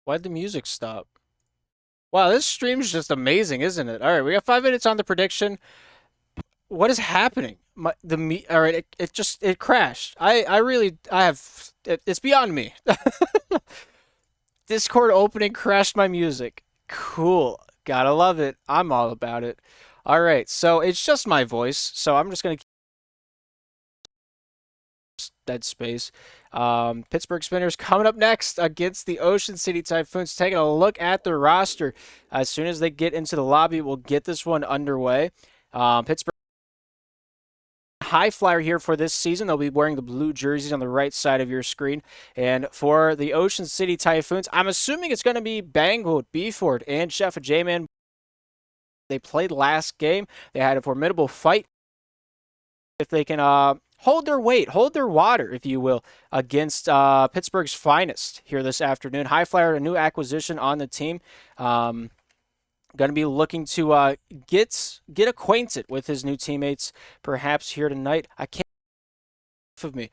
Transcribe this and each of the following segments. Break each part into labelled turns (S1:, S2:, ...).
S1: Why'd the music stop? Wow, this stream's just amazing, isn't it? All right, we got 5 minutes on the prediction. What is happening? All right, it crashed. It's beyond me. Discord opening crashed my music. Cool. Gotta love it. I'm all about it. All right, so it's just my voice, so I'm just gonna keep dead space. Pittsburgh Spinners coming up next against the Ocean City Typhoons. Taking a look at the roster. As soon as they get into the lobby, we'll get this one underway. Pittsburgh high flyer here for this season. They'll be wearing the blue jerseys on the right side of your screen. And for the Ocean City Typhoons, I'm assuming it's going to be Banggood, Beeford, and Chef J-Man. They played last game. They had a formidable fight. If they can hold their weight, hold their water, if you will, against Pittsburgh's finest here this afternoon. High flyer, a new acquisition on the team. Going to be looking to get acquainted with his new teammates, perhaps here tonight. I can't of me.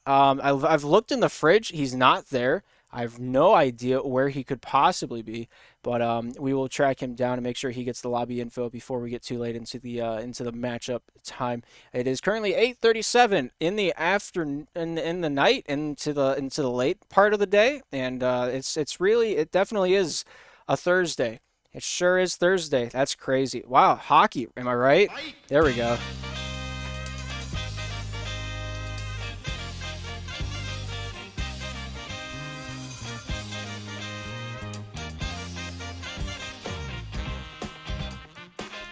S1: I've looked in the fridge. He's not there. I have no idea where he could possibly be, but we will track him down and make sure he gets the lobby info before we get too late into the matchup time. It is currently 8:37 in the afternoon, in the night, into the late part of the day, and it definitely is a Thursday. It sure is Thursday. That's crazy. Wow, hockey. Am I right? There we go.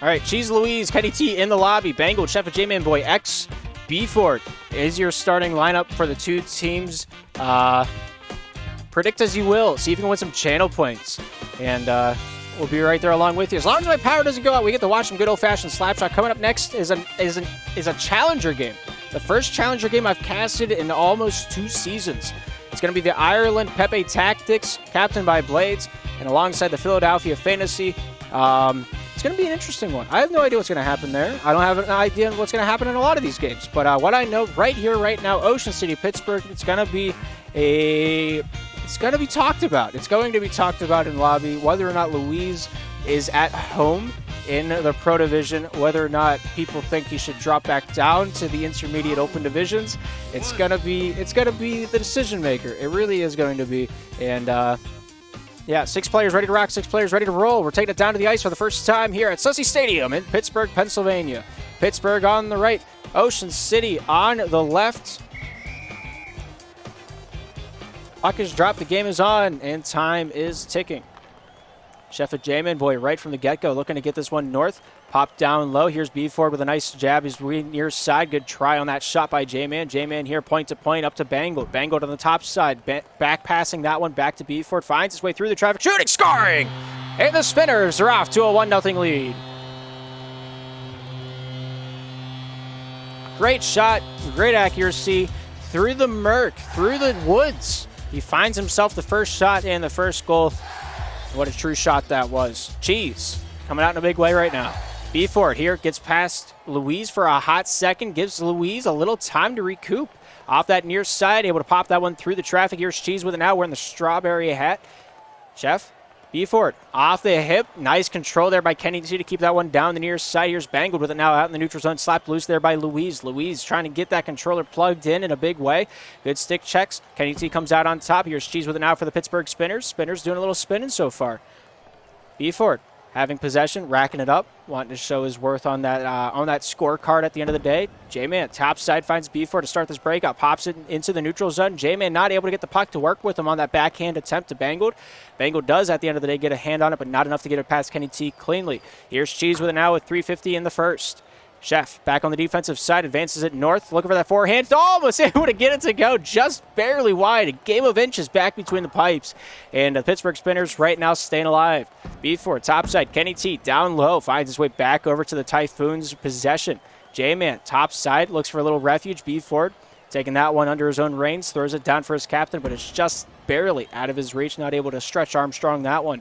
S1: All right, Cheese Louise, Kenny T in the lobby. Bengal, Chef J-Man Boy, X, Beeford is your starting lineup for the two teams. Predict as you will. See if you can win some channel points. And we'll be right there along with you. As long as my power doesn't go out, we get to watch some good old-fashioned Slapshot. Coming up next is a challenger game. The first challenger game I've casted in almost 2 seasons. It's going to be the Ireland Pepe Tactics, captained by Blades, and alongside the Philadelphia Fantasy. It's going to be an interesting one. I have no idea what's going to happen there. I don't have an idea what's going to happen in a lot of these games. But what I know right here, right now, Ocean City, Pittsburgh, it's going to be talked about. It's going to be talked about in lobby, whether or not Louise is at home in the Pro Division, whether or not people think he should drop back down to the intermediate open divisions. It's gonna be the decision maker. It really is going to be. And yeah, 6 players ready to rock, 6 players ready to roll. We're taking it down to the ice for the first time here at Sussy Stadium in Pittsburgh, Pennsylvania. Pittsburgh on the right, Ocean City on the left. Puck is dropped, the game is on, and time is ticking. Chef J-Man Boy right from the get-go looking to get this one north. Pop down low. Here's Beeford with a nice jab. He's near side. Good try on that shot by J-Man. J-Man here point to point up to Banggood. Banggood on the top side. Back passing that one back to Beeford. Finds his way through the traffic. Shooting, scoring! And the Spinners are off to a 1-0 lead. Great shot. Great accuracy. Through the murk. Through the woods. He finds himself the first shot and the first goal. What a true shot that was. Cheese coming out in a big way right now. Beeford here gets past Louise for a hot second. Gives Louise a little time to recoup. Off that near side, able to pop that one through the traffic. Here's Cheese with it now wearing the strawberry hat. Chef, Beeford off the hip. Nice control there by Kenny T to keep that one down the near side. Here's Banggood with it now out in the neutral zone. Slapped loose there by Louise. Louise trying to get that controller plugged in a big way. Good stick checks. Kenny T comes out on top. Here's Cheese with it now for the Pittsburgh Spinners. Spinners doing a little spinning so far. Beeford having possession, racking it up, wanting to show his worth on that scorecard at the end of the day. J-Man top side finds Beeford to start this breakout, pops it into the neutral zone. J-Man not able to get the puck to work with him on that backhand attempt to Banggood. Banggood does at the end of the day get a hand on it, but not enough to get it past Kenny T cleanly. Here's Cheese with it now with 3:50 in the first. Chef back on the defensive side, advances it north, looking for that forehand. Almost able to get it to go, just barely wide. A game of inches back between the pipes. And the Pittsburgh Spinners right now staying alive. Beeford, topside, Kenny T down low, finds his way back over to the Typhoons' possession. J-Man, top side, looks for a little refuge. Beeford taking that one under his own reins, throws it down for his captain, but it's just barely out of his reach, not able to stretch Armstrong that one.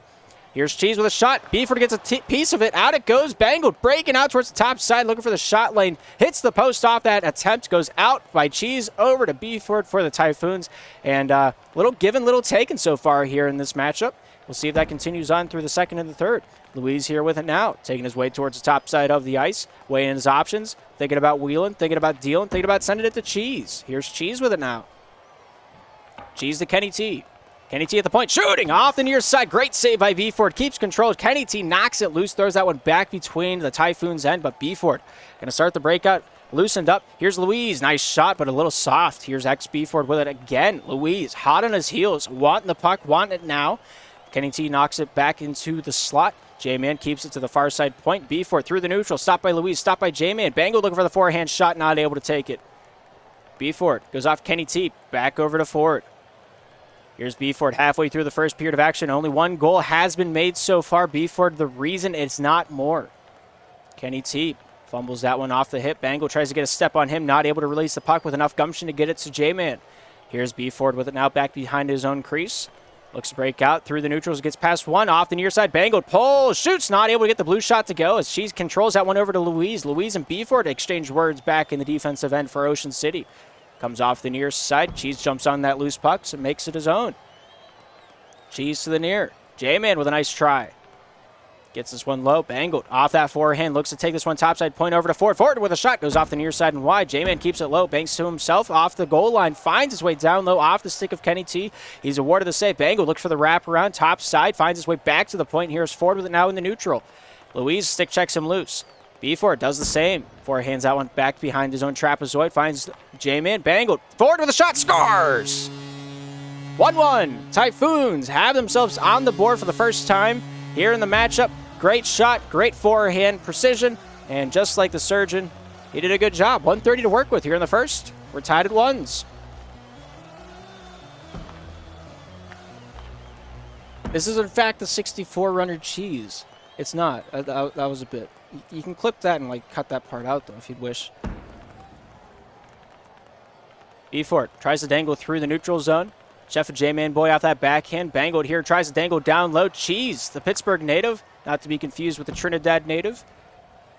S1: Here's Cheese with a shot. Beeford gets a piece of it. Out it goes. Bangled, breaking out towards the top side, looking for the shot lane. Hits the post off that attempt. Goes out by Cheese over to Beeford for the Typhoons. And little given, little taken so far here in this matchup. We'll see if that continues on through the second and the third. Louise here with it now, taking his way towards the top side of the ice, weighing his options, thinking about wheeling, thinking about dealing, thinking about sending it to Cheese. Here's Cheese with it now. Cheese to Kenny T. Kenny T at the point, shooting off the near side. Great save by Beeford, keeps control. Kenny T knocks it loose, throws that one back between the Typhoons' end, but Beeford going to start the breakout, loosened up. Here's Louise, nice shot, but a little soft. Here's Beeford with it again. Louise, hot on his heels, wanting the puck, wanting it now. Kenny T knocks it back into the slot. J-Man keeps it to the far side point. Beeford through the neutral, stopped by Louise, stopped by J-Man. Bangle looking for the forehand shot, not able to take it. Beeford goes off Kenny T, back over to Ford. Here's Beeford halfway through the first period of action. Only one goal has been made so far. Beeford, the reason it's not more. Kenny T fumbles that one off the hip. Bangle tries to get a step on him, not able to release the puck with enough gumption to get it to J-Man. Here's Beeford with it now back behind his own crease. Looks to break out through the neutrals, gets past one, off the near side. Bangled pulls, shoots, not able to get the blue shot to go as she controls that one over to Louise. Louise and Beeford exchange words back in the defensive end for Ocean City. Comes off the near side. Cheese jumps on that loose puck and makes it his own. Cheese to the near. J-Man with a nice try. Gets this one low. Bangled off that forehand. Looks to take this one topside. Point over to Ford. Ford with a shot. Goes off the near side and wide. J-Man keeps it low. Banks to himself off the goal line. Finds his way down low off the stick of Kenny T. He's awarded the save. Bangled looks for the wraparound. Top side. Finds his way back to the point. Here's Ford with it now in the neutral. Louise stick checks him loose. Beeford does the same. Forehands that one back behind his own trapezoid. Finds J-Man. Bangled. Ford with a shot. Scores! 1-1. Typhoons have themselves on the board for the first time here in the matchup. Great shot, great forehand precision, and just like the surgeon, he did a good job. 1:30 to work with here in the first. We're tied at ones. This is, in fact, the 64-runner Cheese. It's not. That was a bit. You can clip that and cut that part out, though, if you'd wish. Beeford tries to dangle through the neutral zone. Chef of J-Man boy off that backhand. Bangled here, tries to dangle down low. Cheese, the Pittsburgh native, not to be confused with the Trinidad native.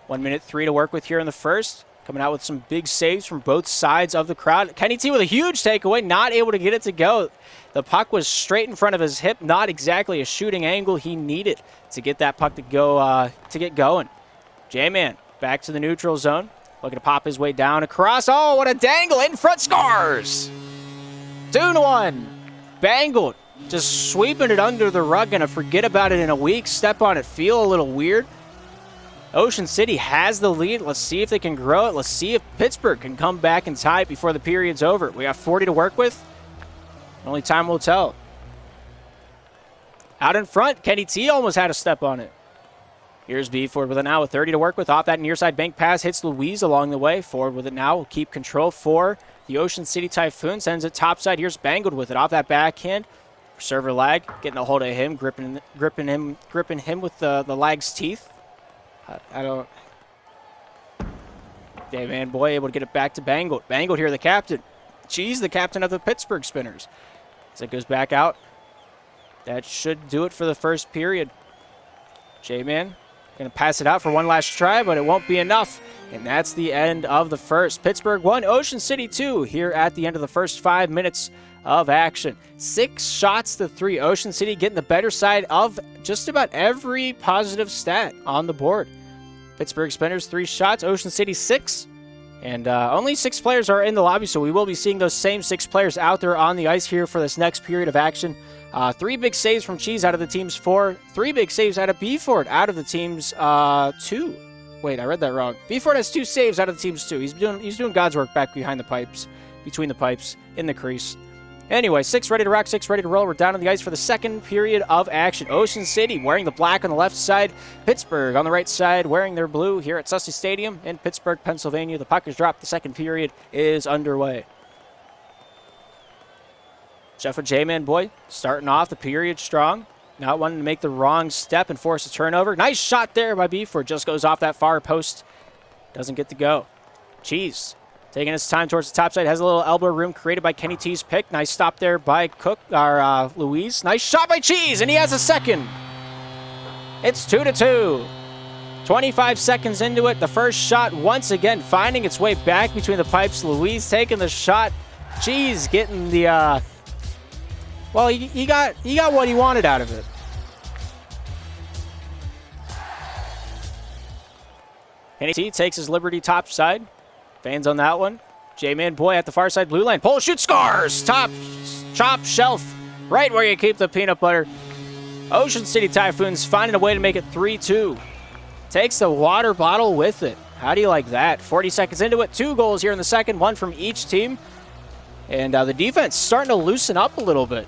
S1: 1:03 to work with here in the first. Coming out with some big saves from both sides of the crowd. Kenny T with a huge takeaway, not able to get it to go. The puck was straight in front of his hip, not exactly a shooting angle he needed to get that puck to go to get going. J-Man back to the neutral zone, looking to pop his way down across. Oh, what a dangle! In front, scores! 2-1. Bangled, just sweeping it under the rug, gonna forget about it in a week, step on it, feel a little weird. Ocean City has the lead. Let's see if they can grow it. Let's see if Pittsburgh can come back and tie it before the period's over. We got 40 to work with. Only time will tell. Out in front, Kenny T almost had a step on it. Here's Beeford with it now with 30 to work with. Off that near side bank pass, hits Louise along the way. Ford with it now, will keep control for the Ocean City Typhoon. Sends it topside. Here's Bangled with it off that backhand. Server lag, getting a hold of him, gripping him with the lag's teeth. I don't. J-Man boy able to get it back to Bangled. Bangled here, the captain. Cheese, the captain of the Pittsburgh Spinners. As it goes back out. That should do it for the first period. J-Man going to pass it out for one last try, but it won't be enough. And that's the end of the first. Pittsburgh 1, Ocean City 2 here at the end of the first 5 minutes of action. 6 shots to 3. Ocean City getting the better side of just about every positive stat on the board. Pittsburgh Spinners 3 shots, Ocean City 6. And only 6 players are in the lobby, so we will be seeing those same 6 players out there on the ice here for this next period of action. 3 big saves from Cheese out of the team's 4. 3 big saves out of Beeford out of the team's 2. Wait, I read that wrong. Beeford has 2 saves out of the team's 2. He's doing God's work back behind the pipes, between the pipes, in the crease. Anyway, 6 ready to rock, 6 ready to roll. We're down on the ice for the second period of action. Ocean City wearing the black on the left side. Pittsburgh on the right side wearing their blue here at Sussex Stadium in Pittsburgh, Pennsylvania. The puck is dropped. The second period is underway. Jeff with J-Man boy starting off the period strong. Not wanting to make the wrong step and force a turnover. Nice shot there by Beeford. Just goes off that far post. Doesn't get to go. Cheese taking his time towards the top side. Has a little elbow room created by Kenny T's pick. Nice stop there by Louise. Nice shot by Cheese, and he has a second. It's 2-2. 25 seconds into it, the first shot once again finding its way back between the pipes. Luis taking the shot. Cheese getting the, well, he got what he wanted out of it. Kenny T takes his liberty top side. Fans on that one. J-Man Boy at the far side blue line. Pole shoot, scores! Top shelf, right where you keep the peanut butter. Ocean City Typhoons finding a way to make it 3-2. Takes the water bottle with it. How do you like that? 40 seconds into it. 2 goals here in the second. 1 from each team. And the defense starting to loosen up a little bit.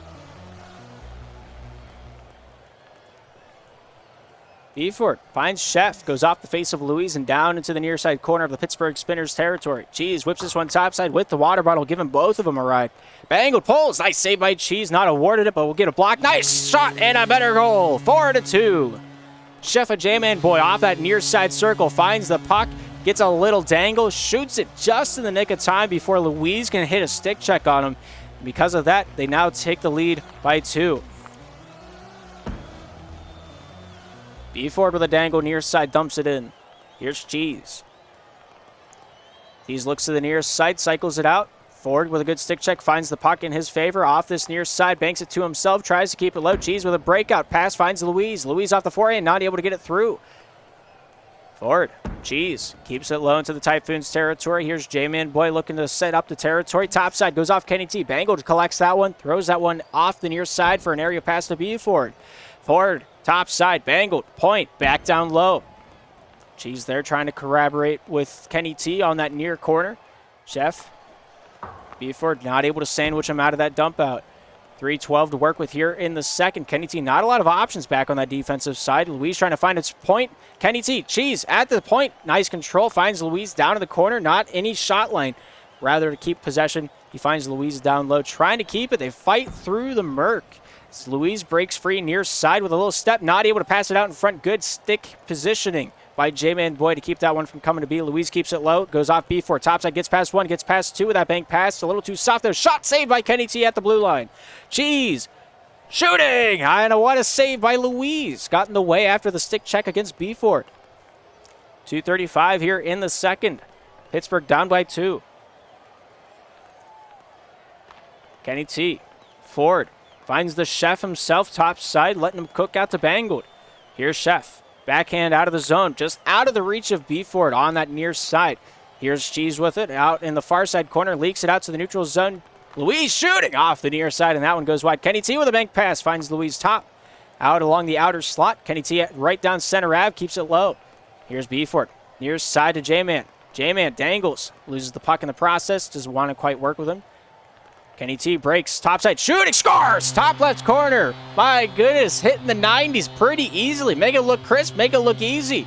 S1: Eford finds Chef, goes off the face of Louise and down into the near side corner of the Pittsburgh Spinners territory. Cheese whips this one topside with the water bottle, giving both of them a ride. Bangled pulls. Nice save by Cheese. Not awarded it, but we'll get a block. Nice shot and a better goal. 4-2. Chef a J-Man Boy off that near side circle. Finds the puck. Gets a little dangle. Shoots it just in the nick of time before Louise can hit a stick check on him. Because of that, they now take the lead by 2. Ford with a dangle near side, dumps it in. Here's Cheese. Cheese looks to the near side, cycles it out. Ford with a good stick check, finds the puck in his favor. Off this near side, banks it to himself, tries to keep it low. Cheese with a breakout pass, finds Louise. Louise off the forehand, not able to get it through. Ford, Cheese keeps it low into the Typhoons territory. Here's J-Man Boy looking to set up the territory. Top side goes off Kenny T. Bangle collects that one, throws that one off the near side for an area pass to Ford. Ford, top side, Bangled, point, back down low. Cheese there trying to corroborate with Kenny T on that near corner. Chef, Ford not able to sandwich him out of that dump out. 3:12 to work with here in the second. Kenny T, not a lot of options back on that defensive side. Louise trying to find its point. Kenny T, Cheese at the point. Nice control, finds Louise down in the corner, not any shot line. Rather to keep possession, he finds Louise down low, trying to keep it. They fight through the murk. Louise breaks free near side with a little step, not able to pass it out in front. Good stick positioning by J-Man Boy to keep that one from coming to B. Louise keeps it low, goes off B4. Topside gets past 1, gets past 2 with that bank pass. A little too soft there. Shot saved by Kenny T at the blue line. Cheese shooting. And what a save by Louise. Got in the way after the stick check against B4. 2:35 here in the second. Pittsburgh down by 2. Kenny T. Ford. Finds the Chef himself, top side, letting him cook out to Bangled. Here's Chef. Backhand out of the zone, just out of the reach of Ford on that near side. Here's Cheese with it, out in the far side corner, leaks it out to the neutral zone. Louise shooting off the near side, and that one goes wide. Kenny T with a bank pass, finds Louise top. Out along the outer slot. Kenny T right down center Ave, keeps it low. Here's Ford. Near side to J-Man. J-Man dangles, loses the puck in the process, doesn't want to quite work with him. Kenny T breaks, topside, shooting, scores! Top left corner. My goodness, hitting the 90s pretty easily. Make it look crisp, make it look easy.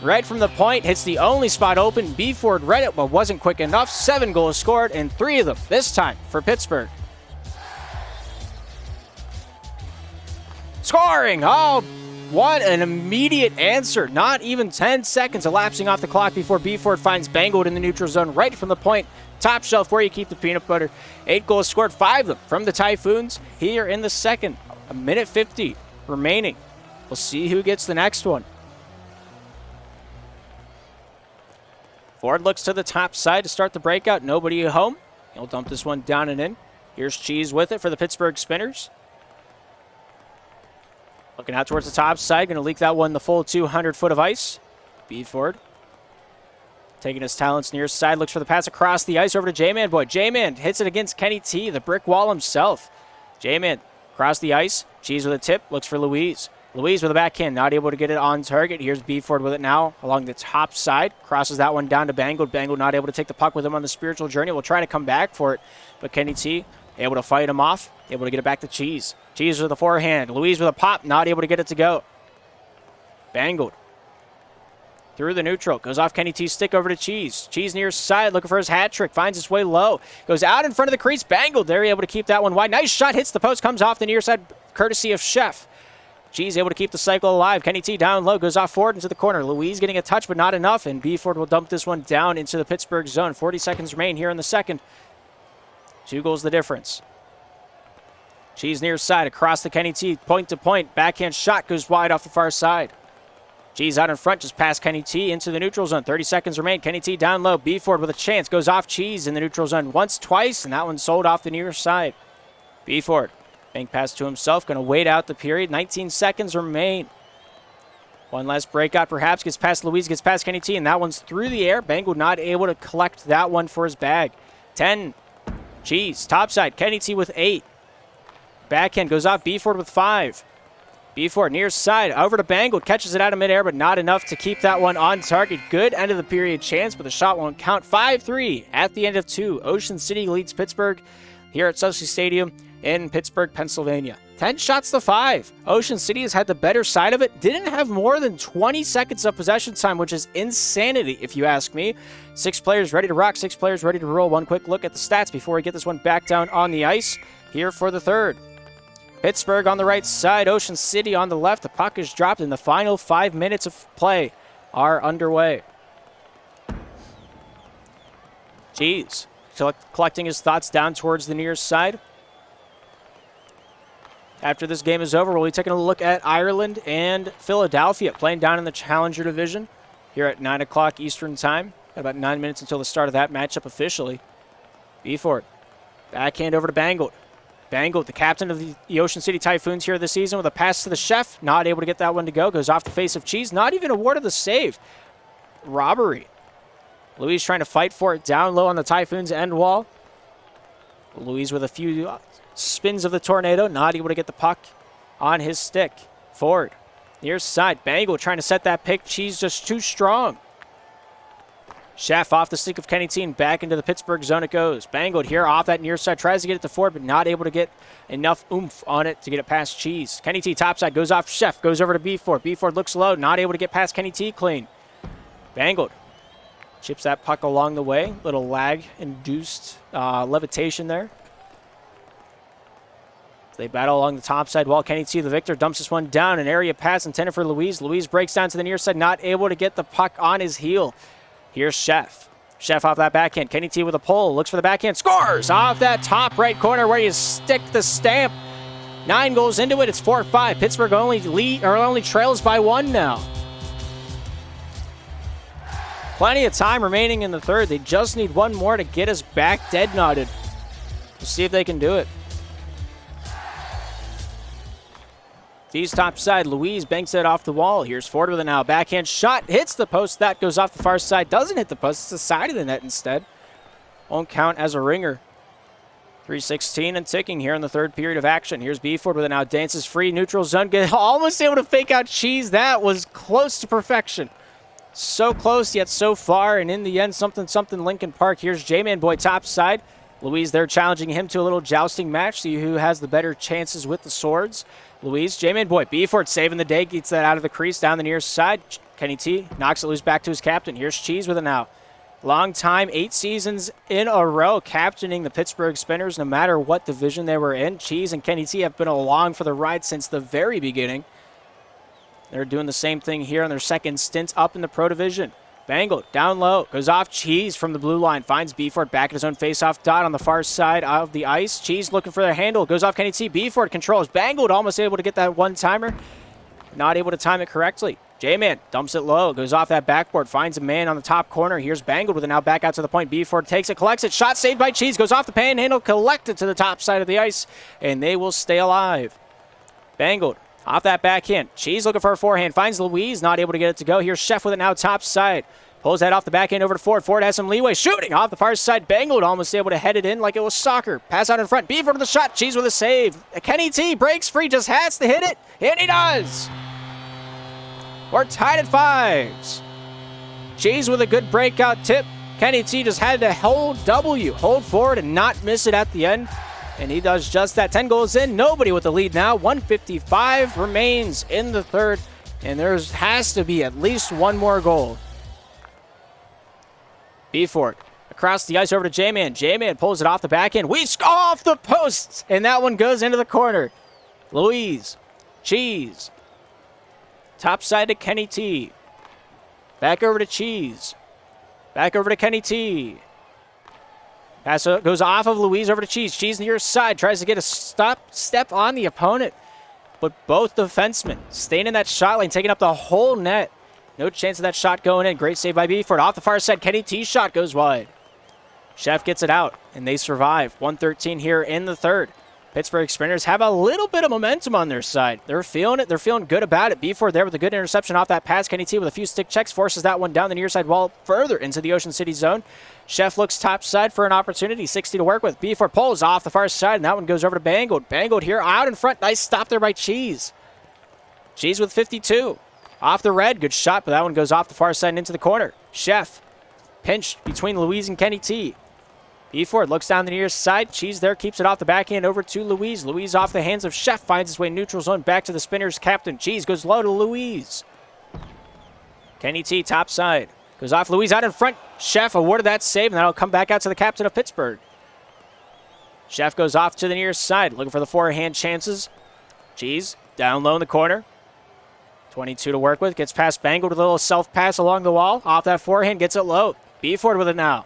S1: Right from the point, hits the only spot open. Ford read it, but wasn't quick enough. 7 goals scored, and 3 of them this time for Pittsburgh. Scoring! Oh, what an immediate answer. Not even 10 seconds elapsing off the clock before Ford finds Bangled in the neutral zone right from the point. Top shelf where you keep the peanut butter. 8 goals scored, 5 of them from the Typhoons here in the second. 1:50 remaining. We'll see who gets the next one. Ford looks to the top side to start the breakout. Nobody at home. He'll dump this one down and in. Here's Cheese with it for the Pittsburgh Spinners. Looking out towards the top side. Going to leak that one the full 200 foot of ice. Ford. Taking his talents near side, looks for the pass across the ice over to J-Man Boy. J-Man hits it against Kenny T, the brick wall himself. J-Man across the ice. Cheese with a tip, looks for Louise. Louise with a backhand, not able to get it on target. Here's Ford with it now along the top side. Crosses that one down to Bangled. Bangled not able to take the puck with him on the spiritual journey. Will try to come back for it, but Kenny T able to fight him off, able to get it back to Cheese. Cheese with a forehand. Louise with a pop, not able to get it to go. Bangled. Through the neutral. Goes off Kenny T's stick over to Cheese. Cheese near side looking for his hat trick. Finds his way low. Goes out in front of the crease. Bangled. They're able to keep that one wide. Nice shot. Hits the post. Comes off the near side courtesy of Chef. Cheese able to keep the cycle alive. Kenny T down low. Goes off forward into the corner. Louise getting a touch but not enough. And Ford will dump this one down into the Pittsburgh zone. 40 seconds remain here in the second. 2 goals the difference. Cheese near side, across the Kenny T, point to point. Backhand shot goes wide off the far side. Cheese out in front, just past Kenny T into the neutral zone. 30 seconds remain. Kenny T down low. Beeford with a chance. Goes off Cheese in the neutral zone once, twice, and that one sold off the near side. Beeford, bank pass to himself, going to wait out the period. 19 seconds remain. One last breakout perhaps. Gets past Louise, gets past Kenny T, and that one's through the air. Bengal not able to collect that one for his bag. 10. Cheese, topside. Kenny T with 8. Backhand goes off Beeford with 5. Beeford near side, over to Bengal, catches it out of midair, but not enough to keep that one on target. Good end of the period chance, but the shot won't count. 5-3 at the end of 2. Ocean City leads Pittsburgh here at Sophie Stadium in Pittsburgh, Pennsylvania. 10 shots to 5. Ocean City has had the better side of it. Didn't have more than 20 seconds of possession time, which is insanity if you ask me. 6 players ready to rock, 6 players ready to roll. One quick look at the stats before we get this one back down on the ice here for the third. Pittsburgh on the right side, Ocean City on the left. The puck is dropped and the final 5 minutes of play are underway. Cheese collecting his thoughts down towards the near side. After this game is over, we'll be taking a look at Ireland and Philadelphia playing down in the Challenger Division here at 9 o'clock Eastern Time. Got about 9 minutes until the start of that matchup officially. Beeford, backhand over to Bangold. Bangold, the captain of the Ocean City Typhoons here this season, with a pass to the chef. Not able to get that one to go. Goes off the face of Cheese. Not even awarded the save. Robbery. Louise trying to fight for it down low on the Typhoons end wall. Louise with a few spins of the tornado. Not able to get the puck on his stick. Forward. Near side. Bangold trying to set that pick. Cheese just too strong. Chef off the stick of Kenny T and back into the Pittsburgh zone it goes. Bangold here off that near side. Tries to get it to Ford, but not able to get enough oomph on it to get it past Cheese. Kenny T topside goes off Chef. Goes over to B4. B4 looks low. Not able to get past Kenny T clean. Bangold chips that puck along the way. Little lag-induced levitation there. They battle along the top side wall. Kenny T, the victor, dumps this one down. An area pass intended for Louise. Louise breaks down to the near side. Not able to get the puck on his heel. Here's Chef. Chef off that backhand. Kenny T with a pull. Looks for the backhand. Scores off that top right corner where you stick the stamp. 9 goals into it. It's 4-5. Pittsburgh only trails by 1 now. Plenty of time remaining in the third. They just need one more to get us back dead knotted. We'll see if they can do it. T's top side. Louise banks it off the wall. Here's Ford with it now. Backhand shot. Hits the post. That goes off the far side. Doesn't hit the post. It's the side of the net instead. Won't count as a ringer. 3:16 and ticking here in the third period of action. Here's Beeford with it now. Dances free. Neutral zone. Almost able to fake out Cheese. That was close to perfection. So close yet so far. And in the end, something Lincoln Park. Here's J-Man Boy top side. Louise there challenging him to a little jousting match. See who has the better chances with the swords. Louise, J-Man Boy, Beeford saving the day, gets that out of the crease down the near side. Kenny T knocks it loose back to his captain. Here's Cheese with it now. Long time, 8 seasons in a row, captaining the Pittsburgh Spinners no matter what division they were in. Cheese and Kenny T have been along for the ride since the very beginning. They're doing the same thing here on their second stint up in the Pro Division. Bangle down low, goes off Cheese from the blue line, finds Beeford back at his own face-off dot on the far side of the ice. Cheese looking for their handle, goes off Kenny T. Beeford controls. Bangle almost able to get that one-timer, not able to time it correctly. J-Man dumps it low, goes off that backboard, finds a man on the top corner. Here's Bangle with it now back out to the point. Beeford takes it, collects it, shot saved by Cheese, goes off the panhandle, collected to the top side of the ice, and they will stay alive. Bangle off that backhand. Cheese looking for a forehand. Finds Louise. Not able to get it to go. Here's Chef with it now top side. Pulls that off the backhand over to Ford. Ford has some leeway. Shooting off the far side. Bangled almost able to head it in like it was soccer. Pass out in front. Beeford with the shot. Cheese with a save. Kenny T breaks free. Just has to hit it. And he does. We're tied at 5s. Cheese with a good breakout tip. Kenny T just had to hold forward and not miss it at the end. And he does just that. 10 goals in. Nobody with the lead now. 1:55 remains in the third. And there has to be at least one more goal. Beeford across the ice over to J-Man. J-Man pulls it off the backhand. Weaves off the posts. And that one goes into the corner. Louise. Cheese. Top side to Kenny T. Back over to Cheese. Back over to Kenny T. Pass goes off of Louise over to Cheese. Cheese near his side. Tries to get a step on the opponent. But both defensemen staying in that shot lane, taking up the whole net. No chance of that shot going in. Great save by Beeford. Off the far side, Kenny T's shot goes wide. Chef gets it out, and they survive. 1:13 here in the third. Pittsburgh Sprinters have a little bit of momentum on their side. They're feeling it. They're feeling good about it. Beeford there with a good interception off that pass. Kenny T with a few stick checks forces that one down the near side wall further into the Ocean City zone. Chef looks top side for an opportunity. 60 to work with. Beeford pulls off the far side, and that one goes over to Bangold. Bangold here out in front. Nice stop there by Cheese. Cheese with 52. Off the red. Good shot, but that one goes off the far side and into the corner. Chef pinched between Louise and Kenny T. Beeford looks down the near side. Cheese there keeps it off the backhand over to Louise. Louise off the hands of Chef finds his way neutral zone back to the Spinners captain. Cheese goes low to Louise. Kenny T top side. Goes off Louise out in front. Chef awarded that save, and that'll come back out to the captain of Pittsburgh. Chef goes off to the near side, looking for the forehand chances. Cheese down low in the corner. 22 to work with. Gets past Bangle with a little self-pass along the wall. Off that forehand, gets it low. Beeford with it now.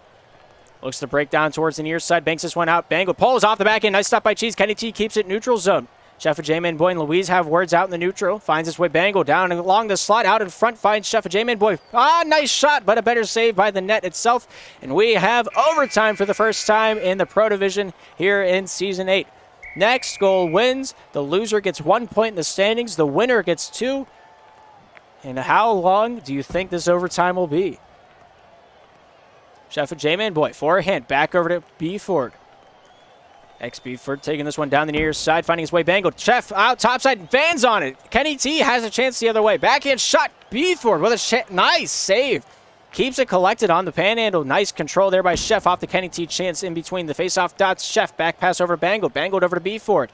S1: Looks to break down towards the near side. Banks this one out. Bangle pulls off the back end. Nice stop by Cheese. Kenny T keeps it neutral zone. Chef J-Man Boy and Louise have words out in the neutral. Finds his way Bangle down and along the slot. Out in front finds Chef J-Man Boy. Nice shot, but a better save by the net itself. And we have overtime for the first time in the Pro Division here in Season 8. Next goal wins. The loser gets 1 point in the standings. The winner gets 2. And how long do you think this overtime will be? Chef J-Man Boy, forehand, back over to Beeford. Beeford taking this one down the near side, finding his way Bangled. Chef out topside, Van's on it. Kenny T has a chance the other way. Backhand shot, Beeford with a nice save. Keeps it collected on the panhandle. Nice control there by Chef off the Kenny T chance in between the face-off dots. Chef back pass over Bangled. Bangled over to Beeford.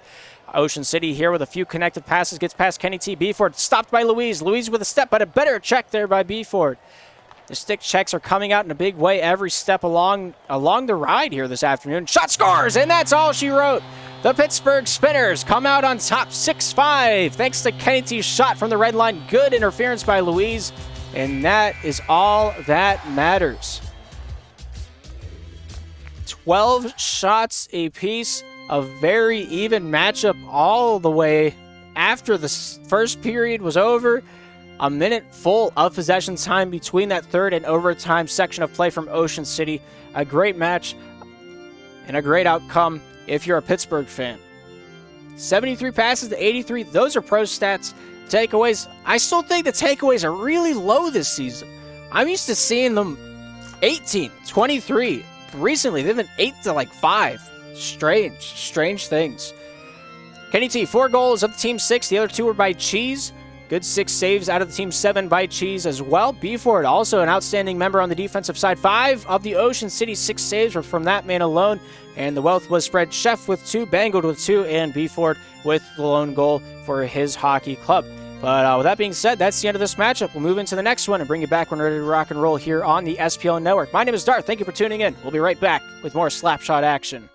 S1: Ocean City here with a few connected passes. Gets past Kenny T. Beeford stopped by Louise. Louise with a step, but a better check there by Beeford. The stick checks are coming out in a big way every step along the ride here this afternoon. Shot scores, and that's all she wrote. The Pittsburgh Spinners come out on top 6-5. Thanks to Kenny T's shot from the red line. Good interference by Louise, and that is all that matters. 12 shots apiece. A very even matchup all the way after the first period was over. A minute full of possession time between that third and overtime section of play from Ocean City. A great match and a great outcome if you're a Pittsburgh fan. 73 passes to 83. Those are pro stats. Takeaways, I still think the takeaways are really low this season. I'm used to seeing them 18, 23. Recently, they've been 8 to like 5. Strange things. Kenny T, 4 goals of the team 6. The other 2 were by Cheese. Good 6 saves out of the team 7 by Cheese as well. Beeford, also an outstanding member on the defensive side. 5 of the Ocean City 6 saves were from that man alone. And the wealth was spread. Chef with 2, Bangled with 2, and Beeford with the lone goal for his hockey club. But with that being said, that's the end of this matchup. We'll move into the next one and bring you back when we're ready to rock and roll here on the SPL Network. My name is Darth. Thank you for tuning in. We'll be right back with more Slapshot action.